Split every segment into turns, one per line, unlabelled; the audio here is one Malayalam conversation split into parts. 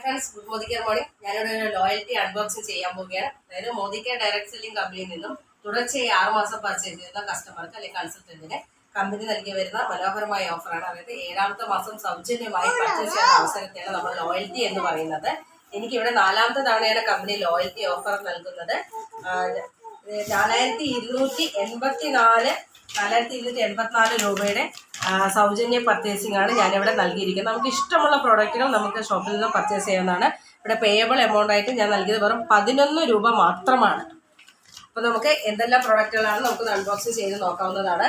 Friends, good Modi care morning. ഞാനിവിടെ ഒരു ലോയൽറ്റി അൺബോക്സിംഗ് ചെയ്യാൻ പോവുകയാണ്. അതായത് മോദി കെയർ ഡയറക്ട് സെല്ലിംഗ് കമ്പനിയിൽ നിന്നും തുടർച്ചയായി 6 മാസം പർച്ചേസ് ചെയ്യുന്ന കസ്റ്റമർക്ക് അല്ലെങ്കിൽ കൺസൾട്ടന്റിന് കമ്പനി നൽകി വരുന്ന മനോഹരമായ ഓഫറാണ്. അതായത് 7ാമത്തെ മാസം സൗജന്യമായി പർച്ചേസ് ചെയ്യുന്ന അവസരത്തെയാണ് നമ്മൾ ലോയൽറ്റി എന്ന് പറയുന്നത്. എനിക്കിവിടെ 4ാമത്തെ തവണയാണ് കമ്പനി ലോയൽറ്റി ഓഫർ നൽകുന്നത്. 4,284 രൂപയുടെ സൗജന്യ പർച്ചേസിംഗ് ആണ് ഞാനിവിടെ നൽകിയിരിക്കുന്നത്. നമുക്ക് ഇഷ്ടമുള്ള പ്രോഡക്റ്റുകൾ നമുക്ക് ഷോപ്പിൽ നിന്ന് പർച്ചേസ് ചെയ്യാവുന്നതാണ്. ഇവിടെ പേയബിൾ എമൗണ്ട് ആയിട്ട് ഞാൻ നൽകിയത് വെറും 11 രൂപ മാത്രമാണ്. അപ്പോൾ നമുക്ക് എന്തെല്ലാം പ്രോഡക്റ്റുകളാണ് നമുക്ക് അൺബോക്സിംഗ് ചെയ്ത് നോക്കാവുന്നതാണ്.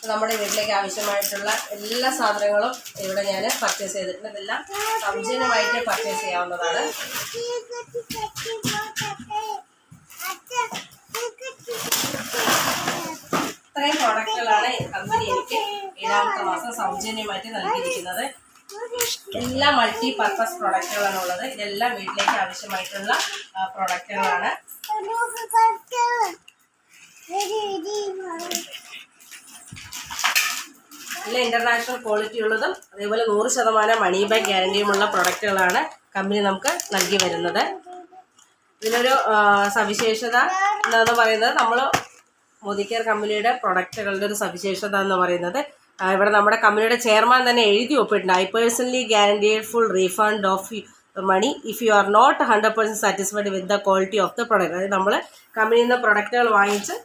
നമ്മുടെ വീട്ടിലേക്ക് ആവശ്യമായിട്ടുള്ള എല്ലാ സാധനങ്ങളും ഇവിടെ ഞാൻ പർച്ചേസ് ചെയ്തിട്ടുണ്ട്. ഇതെല്ലാം സൗജന്യമായിട്ട് പർച്ചേസ് ചെയ്യാവുന്നതാണ്. ഇത്രയും പ്രോഡക്റ്റുകളാണ് കമ്പനി എനിക്ക് 7ാമത്തെ മാസം സൗജന്യമായിട്ട് നൽകിയിരിക്കുന്നത്. എല്ലാം മൾട്ടി പർപ്പസ് പ്രോഡക്റ്റുകളാണ് ഉള്ളത്. ഇതെല്ലാം വീട്ടിലേക്ക് ആവശ്യമായിട്ടുള്ള പ്രോഡക്റ്റുകളാണ്. എല്ലാം ഇന്റർനാഷണൽ ക്വാളിറ്റി ഉള്ളതും അതേപോലെ 100% മണി ബാക്ക് ഗ്യാരണ്ടിയുമുള്ള പ്രൊഡക്റ്റുകളാണ് കമ്പനി നമുക്ക് നൽകി വരുന്നത്. ഇതിനൊരു സവിശേഷത എന്താണെന്ന് പറയുന്നത്, നമ്മൾ മോദി കെയർ കമ്പനിയുടെ പ്രൊഡക്റ്റുകളുടെ ഒരു സവിശേഷത എന്ന് പറയുന്നത്, ഇവിടെ നമ്മുടെ കമ്പനിയുടെ ചെയർമാൻ തന്നെ എഴുതി ഒപ്പിട്ടുണ്ട്. I personally guaranteed full refund of money if you are not 100% satisfied with the quality of the product. അതായത് നമ്മൾ കമ്പനിയിൽ നിന്ന് പ്രൊഡക്റ്റുകൾ വാങ്ങിച്ച്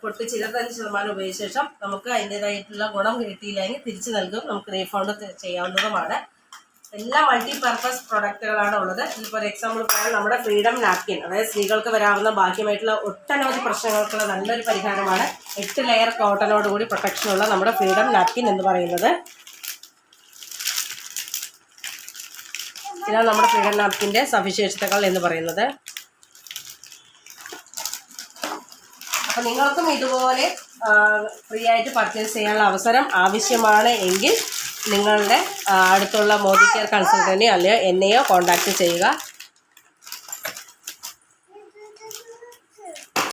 പൊട്ടിച്ച് 25% ഉപയോഗിച്ച ശേഷം നമുക്ക് അതിൻ്റേതായിട്ടുള്ള ഗുണം കിട്ടിയില്ലെങ്കിൽ തിരിച്ചു നൽകും, നമുക്ക് റീഫണ്ട് ചെയ്യാവുന്നതുമാണ്. എല്ലാം മൾട്ടി പർപ്പസ് പ്രൊഡക്റ്റുകളാണ് ഉള്ളത്. ഫോർ എക്സാമ്പിൾ പറയാൻ നമ്മുടെ ഫ്രീഡം നാപ്കിൻ, അതായത് സ്ത്രീകൾക്ക് വരാവുന്ന ബാഹ്യമായിട്ടുള്ള ഒട്ടനവധി പ്രശ്നങ്ങൾക്കുള്ള നല്ലൊരു പരിഹാരമാണ് 8 ലെയർ കോട്ടനോടുകൂടി പ്രൊട്ടക്ഷനുള്ള നമ്മുടെ ഫ്രീഡം നാപ്കിൻ എന്ന് പറയുന്നത്. ഇതാണ് നമ്മുടെ ഫ്രീഡം നാപ്കിൻ്റെ സവിശേഷതകൾ എന്ന് പറയുന്നത്. അപ്പോൾ നിങ്ങൾക്കും ഇതുപോലെ ഫ്രീ ആയിട്ട് പർച്ചേസ് ചെയ്യാനുള്ള അവസരം ആവശ്യമാണ് എങ്കിൽ നിങ്ങളുടെ അടുത്തുള്ള മോദി കെയർ കൺസൾട്ടൻ്റ് അല്ലെങ്കിൽ എന്നെയോ കോൺടാക്റ്റ് ചെയ്യുക.